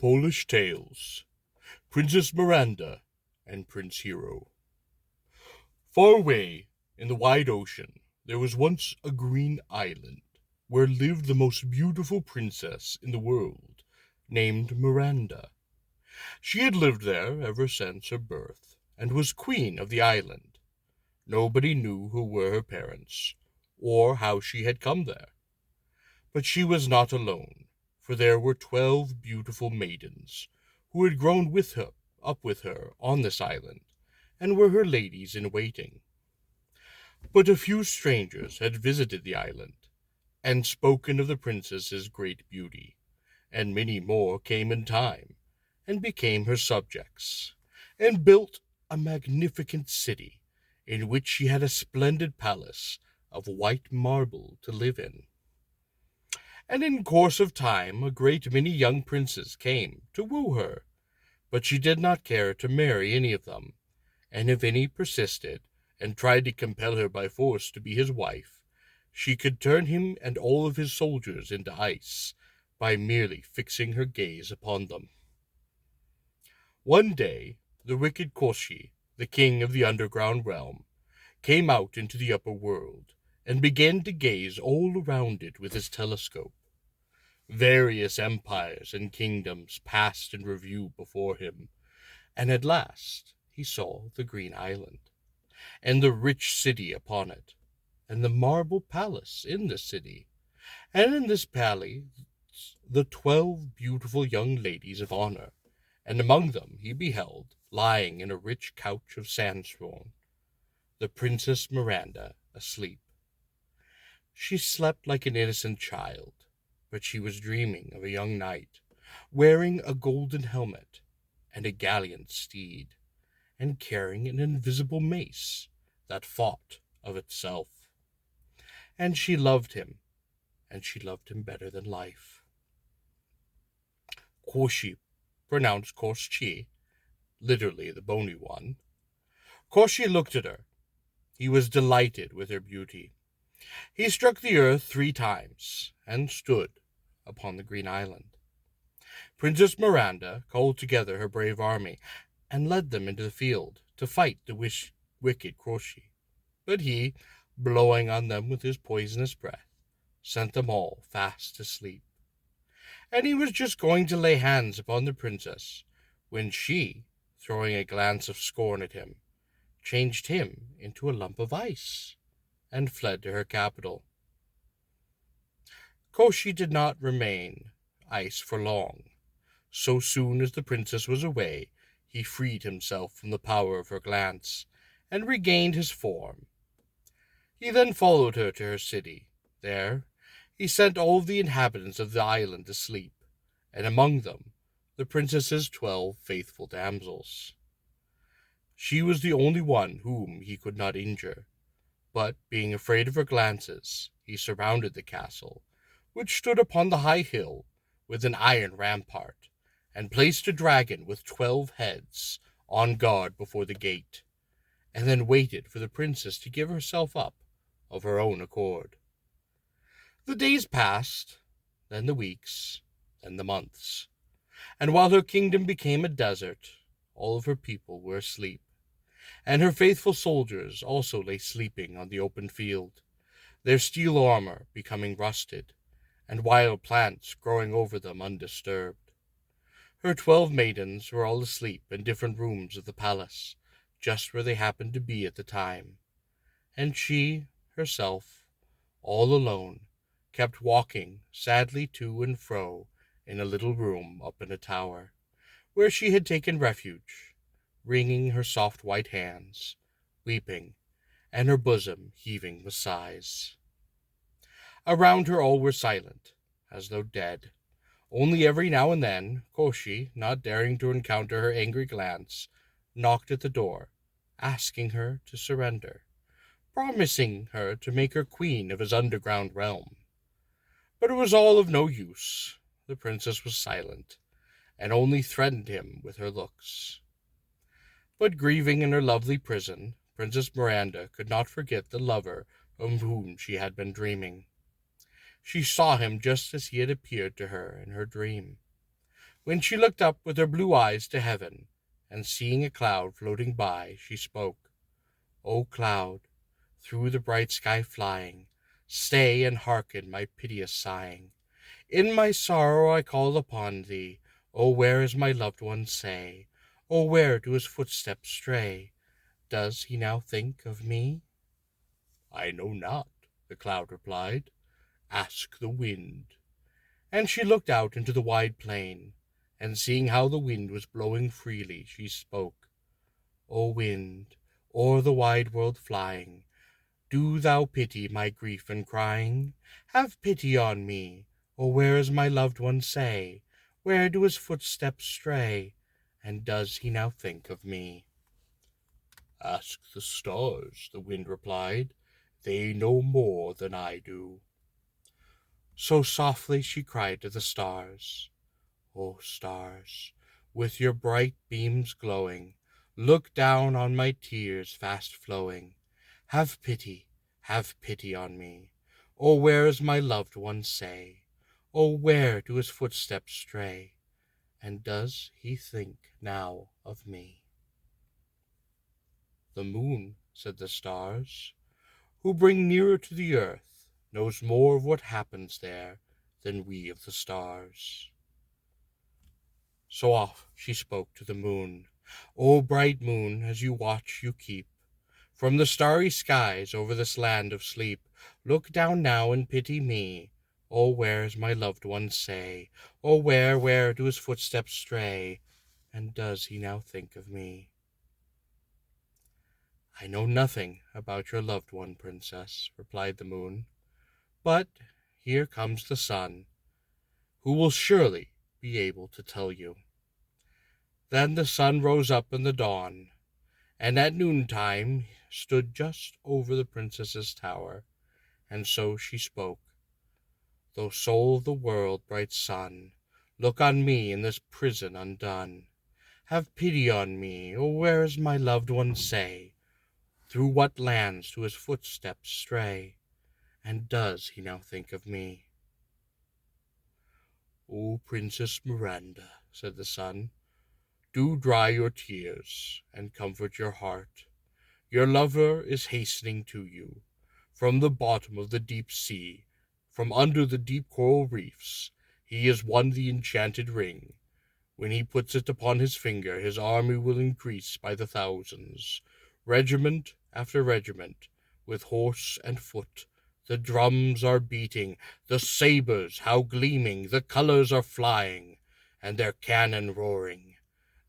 Polish Tales, Princess Miranda and Prince Hero. Far away in the wide ocean, there was once a green island where lived the most beautiful princess in the world, named Miranda. She had lived there ever since her birth, and was queen of the island. Nobody knew who were her parents, or how she had come there. But she was not alone, for there were 12 beautiful maidens who had grown up with her on this island, and were her ladies in waiting. But a few strangers had visited the island, and spoken of the princess's great beauty, and many more came in time, and became her subjects, and built a magnificent city, in which she had a splendid palace of white marble to live in. And in course of time a great many young princes came to woo her, but she did not care to marry any of them, and if any persisted and tried to compel her by force to be his wife, she could turn him and all of his soldiers into ice by merely fixing her gaze upon them. One day the wicked Koshi, the king of the underground realm, came out into the upper world, and began to gaze all around it with his telescope. Various empires and kingdoms passed in review before him, and at last he saw the green island, and the rich city upon it, and the marble palace in the city, and in this palace the 12 beautiful young ladies of honor, and among them he beheld, lying in a rich couch of sandstone, the Princess Miranda asleep. She slept like an innocent child, but she was dreaming of a young knight, wearing a golden helmet and a gallant steed, and carrying an invisible mace that fought of itself. And she loved him, and she loved him better than life. Koshi, pronounced Koshi, literally the bony one. Koshi looked at her. He was delighted with her beauty. He struck the earth 3 times, and stood upon the green island. Princess Miranda called together her brave army, and led them into the field to fight the wicked Koshi. But he, blowing on them with his poisonous breath, sent them all fast asleep. And he was just going to lay hands upon the princess, when she, throwing a glance of scorn at him, changed him into a lump of ice, and fled to her capital. Koshi did not remain ice for long. So soon as the princess was away, he freed himself from the power of her glance, and regained his form. He then followed her to her city. There he sent all the inhabitants of the island to sleep, and among them the princess's 12 faithful damsels. She was the only one whom he could not injure, but being afraid of her glances, he surrounded the castle, which stood upon the high hill with an iron rampart, and placed a dragon with 12 heads on guard before the gate, and then waited for the princess to give herself up of her own accord. The days passed, then the weeks, then the months, and while her kingdom became a desert, all of her people were asleep, and her faithful soldiers also lay sleeping on the open field, their steel armor becoming rusted, and wild plants growing over them undisturbed. Her 12 maidens were all asleep in different rooms of the palace, just where they happened to be at the time, and she, herself, all alone, kept walking sadly to and fro in a little room up in a tower, where she had taken refuge, wringing her soft white hands, weeping, and her bosom heaving with sighs. Around her all were silent, as though dead. Only every now and then, Koshi, not daring to encounter her angry glance, knocked at the door, asking her to surrender, promising her to make her queen of his underground realm. But it was all of no use. The princess was silent, and only threatened him with her looks. But grieving in her lovely prison, Princess Miranda could not forget the lover of whom she had been dreaming. She saw him just as he had appeared to her in her dream, When she looked up with her blue eyes to heaven, and seeing a cloud floating by, she spoke, "O cloud, through the bright sky flying, stay and hearken my piteous sighing. In my sorrow I call upon thee, O where is my loved one, say? O where do his footsteps stray? Does he now think of me?" "I know not," the cloud replied. "Ask the wind." And she looked out into the wide plain, and seeing how the wind was blowing freely, she spoke, "O wind, o'er the wide world flying, do thou pity my grief and crying. Have pity on me, O where is my loved one, say? Where do his footsteps stray? And does he now think of me?" "Ask the stars," the wind replied. "They know more than I do." So softly she cried to the stars, "O stars, with your bright beams glowing, look down on my tears fast flowing. Have pity on me. O where is my loved one, say? O where do his footsteps stray? And does he think now of me?" "The moon," said the stars, "who bring nearer to the earth, knows more of what happens there than we of the stars." So off she spoke to the moon, "O bright moon, as you watch you keep from the starry skies over this land of sleep. Look down now and pity me. O where is my loved one, say? O where do his footsteps stray? And does he now think of me?" "I know nothing about your loved one, princess," replied the moon. "But here comes the sun, who will surely be able to tell you." Then the sun rose up in the dawn, and at noontime stood just over the princess's tower, and so she spoke, "Thou soul of the world, bright sun, look on me in this prison undone. Have pity on me, O where is my loved one, say? Through what lands do his footsteps stray? And does he now think of me?" "O Princess Miranda," said the sun, "do dry your tears and comfort your heart. Your lover is hastening to you from the bottom of the deep sea, from under the deep coral reefs. He has won the enchanted ring. When he puts it upon his finger, his army will increase by the thousands. Regiment after regiment, with horse and foot, the drums are beating, the sabers how gleaming, the colors are flying, and their cannon roaring.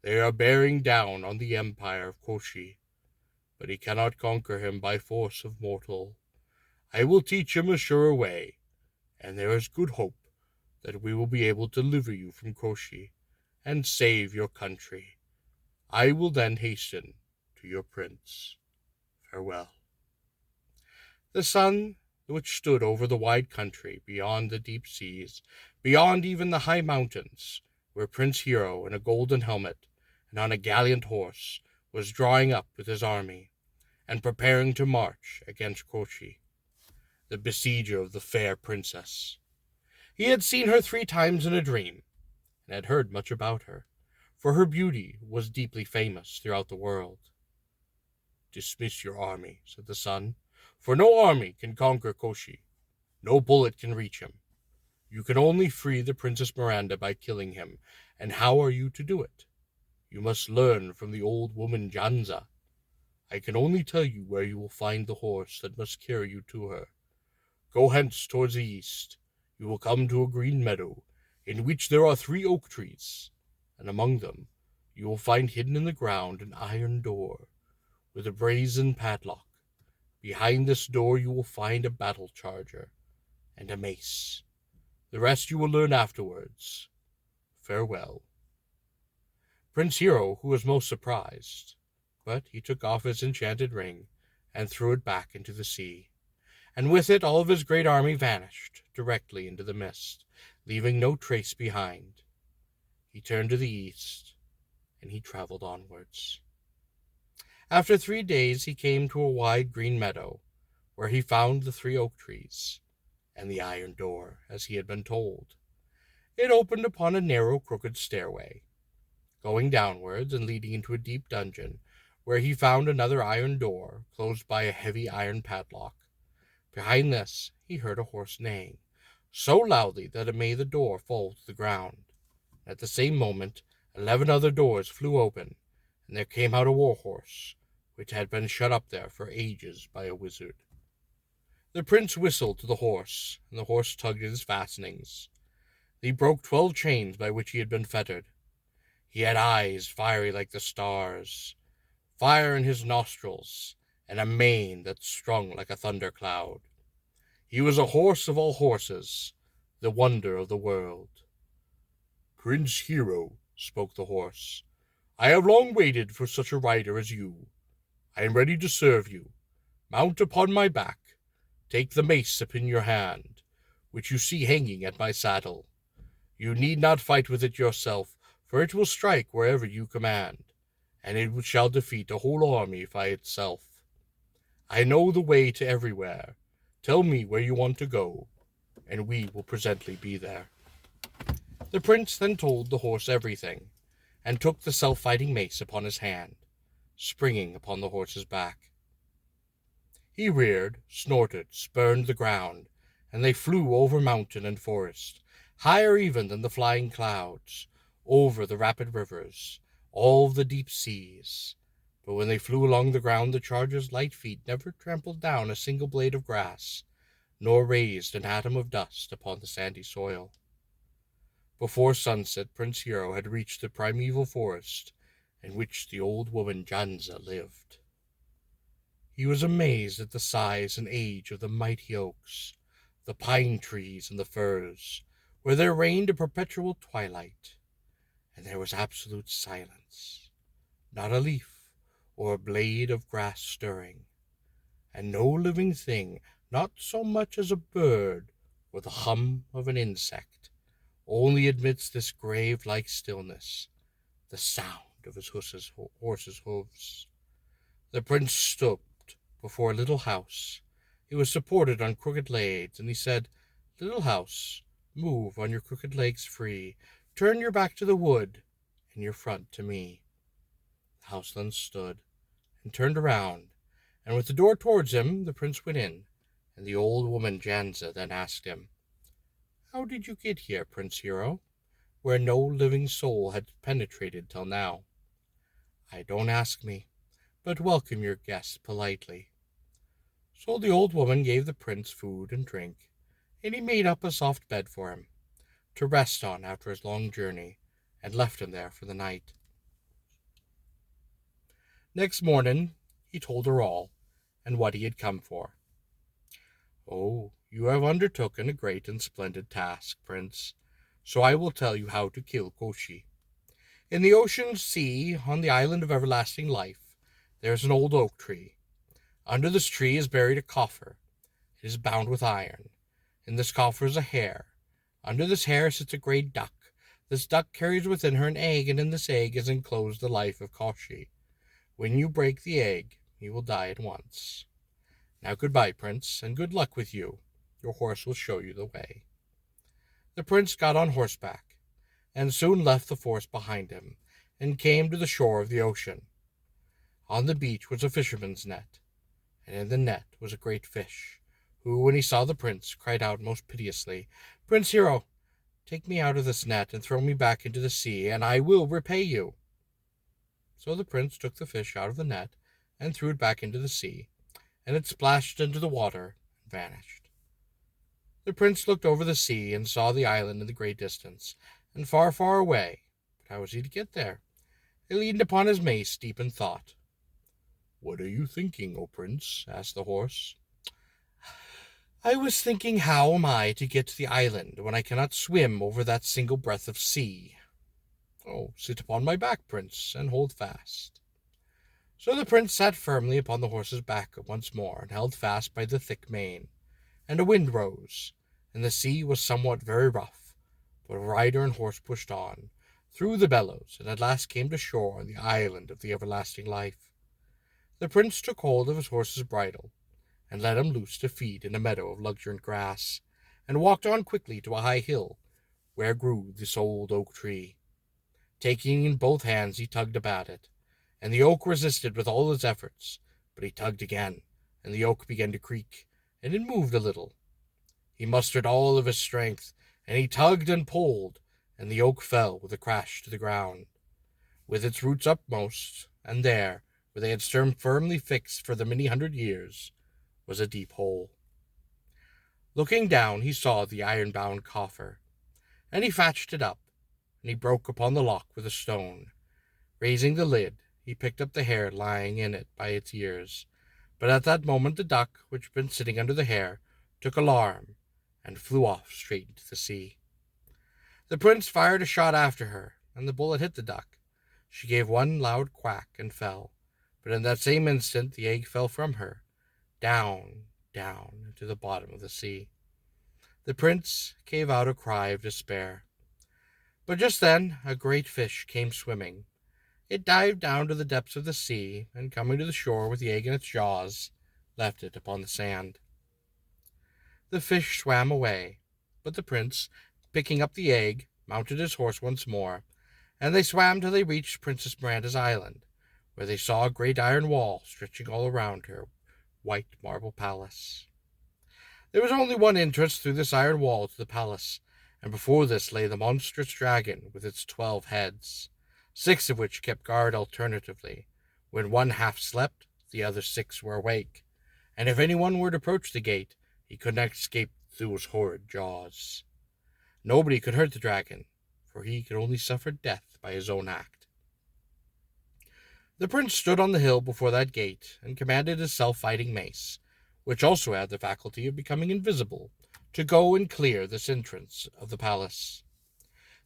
They are bearing down on the empire of Koshi, but he cannot conquer him by force of mortal. I will teach him a surer way, and there is good hope that we will be able to deliver you from Koshi and save your country. I will then hasten to your prince. Farewell." The sun, which stood over the wide country, beyond the deep seas, beyond even the high mountains, where Prince Hero, in a golden helmet and on a gallant horse, was drawing up with his army, and preparing to march against Koshi, the besieger of the fair princess. He had seen her 3 times in a dream, and had heard much about her, for her beauty was deeply famous throughout the world. "Dismiss your army," said the sun, "for no army can conquer Koshi. No bullet can reach him. You can only free the Princess Miranda by killing him, and how are you to do it? You must learn from the old woman Janza. I can only tell you where you will find the horse that must carry you to her. Go hence towards the east. You will come to a green meadow, in which there are 3 oak trees, and among them you will find hidden in the ground an iron door, with a brazen padlock. Behind this door you will find a battle charger and a mace. The rest you will learn afterwards. Farewell." Prince Hero, who was most surprised, but he took off his enchanted ring and threw it back into the sea, and with it all of his great army vanished directly into the mist, leaving no trace behind. He turned to the east, and he traveled onwards. After 3 days he came to a wide green meadow, where he found the 3 oak trees, and the iron door, as he had been told. It opened upon a narrow, crooked stairway, going downwards and leading into a deep dungeon, where he found another iron door, closed by a heavy iron padlock. Behind this he heard a horse neighing, so loudly that it made the door fall to the ground. At the same moment 11 other doors flew open, and there came out a war-horse, which had been shut up there for ages by a wizard. The prince whistled to the horse, and the horse tugged at his fastenings. He broke 12 chains by which he had been fettered. He had eyes fiery like the stars, fire in his nostrils, and a mane that strung like a thundercloud. He was a horse of all horses, the wonder of the world. "Prince Hero," spoke the horse, "I have long waited for such a rider as you. I am ready to serve you. Mount upon my back. Take the mace upon your hand, which you see hanging at my saddle. You need not fight with it yourself, for it will strike wherever you command, and it shall defeat a whole army by itself. I know the way to everywhere. Tell me where you want to go, and we will presently be there." The prince then told the horse everything, and took the self-fighting mace upon his hand, springing upon the horse's back. He reared, snorted, spurned the ground, and they flew over mountain and forest, higher even than the flying clouds, over the rapid rivers, all the deep seas. But when they flew along the ground, the charger's light feet never trampled down a single blade of grass, nor raised an atom of dust upon the sandy soil. Before sunset, Prince Hero had reached the primeval forest in which the old woman Janza lived. He was amazed at the size and age of the mighty oaks, the pine trees, and the firs, where there reigned a perpetual twilight, and there was absolute silence, not a leaf or a blade of grass stirring, and no living thing, not so much as a bird or the hum of an insect, only amidst this grave-like stillness, the sound of his horse's hoofs. The prince stopped before a little house. It was supported on crooked legs, and he said, "Little house, move on your crooked legs free. Turn your back to the wood, and your front to me." The house then stood, and turned around, and with the door towards him, the prince went in, and the old woman Janza then asked him, "How did you get here, Prince Hero, where no living soul had penetrated till now?" "I don't ask me, but welcome your guests politely." So the old woman gave the prince food and drink, and he made up a soft bed for him, to rest on after his long journey, and left him there for the night. Next morning he told her all, and what he had come for. "Oh, you have undertaken a great and splendid task, Prince, so I will tell you how to kill Koshi. In the ocean sea, on the island of everlasting life, there is an old oak tree. Under this tree is buried a coffer. It is bound with iron. In this coffer is a hare. Under this hare sits a great duck. This duck carries within her an egg, and in this egg is enclosed the life of Koshi. When you break the egg, you will die at once. Now goodbye, Prince, and good luck with you. Your horse will show you the way." The prince got on horseback, and soon left the forest behind him, and came to the shore of the ocean. On the beach was a fisherman's net, and in the net was a great fish, who, when he saw the prince, cried out most piteously, "Prince Hero, take me out of this net, and throw me back into the sea, and I will repay you." So the prince took the fish out of the net, and threw it back into the sea, and it splashed into the water and vanished. The prince looked over the sea, and saw the island in the great distance, and far, far away. But how was he to get there? He leaned upon his mace, deep in thought. "What are you thinking, O prince?" asked the horse. "I was thinking, how am I to get to the island when I cannot swim over that single breath of sea?" "Oh, sit upon my back, prince, and hold fast." So the prince sat firmly upon the horse's back once more, and held fast by the thick mane. And a wind rose, and the sea was somewhat very rough, but rider and horse pushed on, through the billows, and at last came to shore on the island of the everlasting life. The prince took hold of his horse's bridle, and let him loose to feed in a meadow of luxuriant grass, and walked on quickly to a high hill, where grew this old oak tree. Taking in both hands, he tugged about it, and the oak resisted with all his efforts, but he tugged again, and the oak began to creak, and it moved a little. He mustered all of his strength, and he tugged and pulled, and the oak fell with a crash to the ground, with its roots upmost, and there, where they had stood firmly fixed for the many 100 years, was a deep hole. Looking down, he saw the iron-bound coffer, and he fetched it up, and he broke upon the lock with a stone. Raising the lid, he picked up the hare lying in it by its ears, but at that moment the duck, which had been sitting under the hare, took alarm, and flew off straight into the sea. The prince fired a shot after her, and the bullet hit the duck. She gave one loud quack and fell, but in that same instant the egg fell from her, down, down into the bottom of the sea. The prince gave out a cry of despair. But just then a great fish came swimming. It dived down to the depths of the sea, and coming to the shore with the egg in its jaws, left it upon the sand. The fish swam away, but the prince, picking up the egg, mounted his horse once more, and they swam till they reached Princess Miranda's island, where they saw a great iron wall stretching all around her white marble palace. There was only one entrance through this iron wall to the palace, and before this lay the monstrous dragon with its 12 heads, 6 of which kept guard alternatively. When one half slept, the other 6 were awake, and if anyone were to approach the gate, he could not escape those horrid jaws. Nobody could hurt the dragon, for he could only suffer death by his own act. The prince stood on the hill before that gate, and commanded his self-fighting mace, which also had the faculty of becoming invisible, to go and clear this entrance of the palace.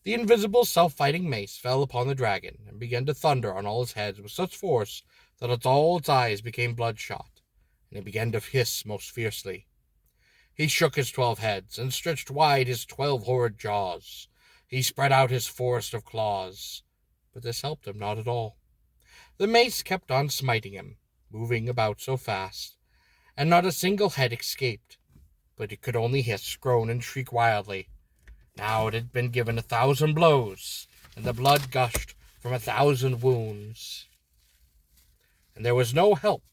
The invisible self-fighting mace fell upon the dragon, and began to thunder on all his heads with such force that all its eyes became bloodshot, and it began to hiss most fiercely. He shook his 12 heads, and stretched wide his 12 horrid jaws. He spread out his forest of claws, but this helped him not at all. The mace kept on smiting him, moving about so fast, and not a single head escaped, but it could only hiss, groan, and shriek wildly. Now it had been given 1,000 blows, and the blood gushed from 1,000 wounds. And there was no help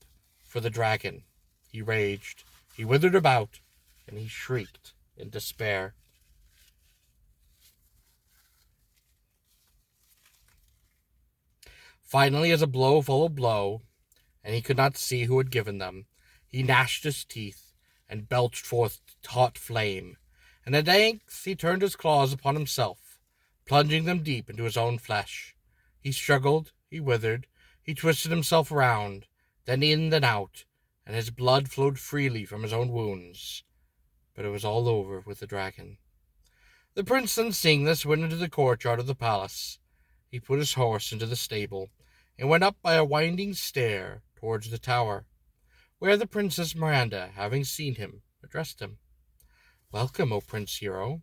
for the dragon. He raged, he withered about, and he shrieked in despair. Finally, as a blow followed blow, and he could not see who had given them, he gnashed his teeth and belched forth hot flame, and at length he turned his claws upon himself, plunging them deep into his own flesh. He struggled, he withered, he twisted himself round, then in, then out, and his blood flowed freely from his own wounds. But it was all over with the dragon. The prince, then seeing this, went into the courtyard of the palace. He put his horse into the stable, and went up by a winding stair towards the tower, where the Princess Miranda, having seen him, addressed him. "Welcome, O Prince Hero.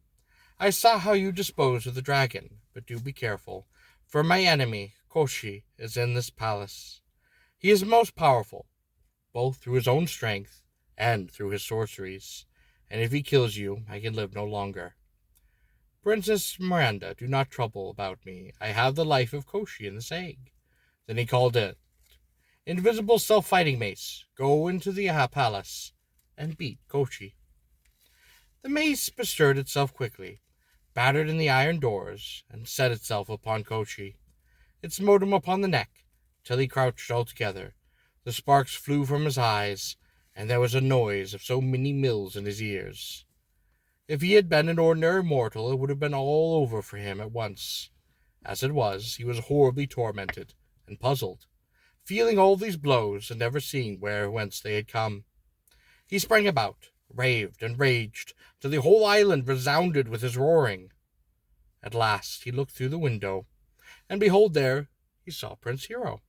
I saw how you disposed of the dragon, but do be careful, for my enemy, Koshi, is in this palace. He is most powerful, both through his own strength and through his sorceries, and if he kills you, I can live no longer. Princess Miranda, do not trouble about me. I have the life of Koshi in this egg." Then he called it, "Invisible self-fighting mace, go into the palace and beat Koshi." The mace bestirred itself quickly, battered in the iron doors, and set itself upon Koshi. It smote him upon the neck, till he crouched altogether. The sparks flew from his eyes, and there was a noise of so many mills in his ears. If he had been an ordinary mortal, it would have been all over for him at once. As it was, he was horribly tormented and puzzled, feeling all these blows and never seeing whence they had come. He sprang about, raved and raged, till the whole island resounded with his roaring. At last he looked through the window, and behold, there he saw Prince Hero.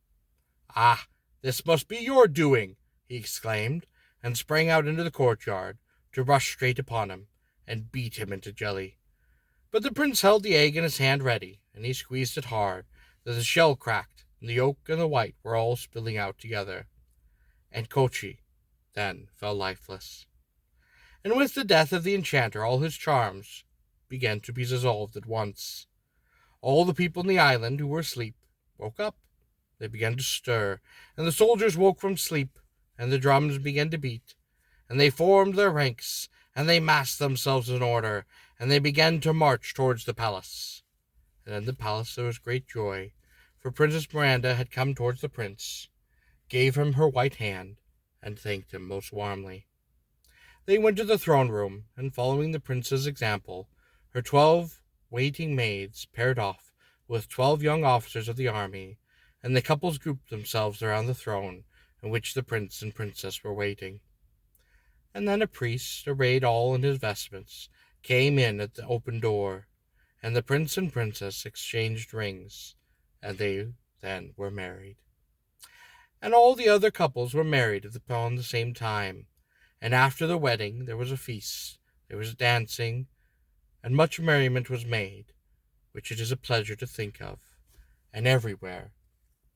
"Ah, this must be your doing," he exclaimed, and sprang out into the courtyard, to rush straight upon him, and beat him into jelly. But the prince held the egg in his hand ready, and he squeezed it hard, that the shell cracked, and the yolk and the white were all spilling out together. And Koshi then fell lifeless. And with the death of the enchanter all his charms began to be dissolved at once. All the people in the island who were asleep woke up. They began to stir, and the soldiers woke from sleep, and the drums began to beat, and they formed their ranks, and they massed themselves in order, and they began to march towards the palace. And in the palace there was great joy, for Princess Miranda had come towards the prince, gave him her white hand, and thanked him most warmly. They went to the throne room, and following the prince's example, her 12 waiting maids paired off with 12 young officers of the army, and the couples grouped themselves around the throne in which the prince and princess were waiting. And then a priest, arrayed all in his vestments, came in at the open door, and the prince and princess exchanged rings, and they then were married. And all the other couples were married upon the same time, and after the wedding there was a feast, there was dancing, and much merriment was made, which it is a pleasure to think of, and everywhere,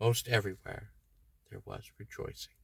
most everywhere, there was rejoicing.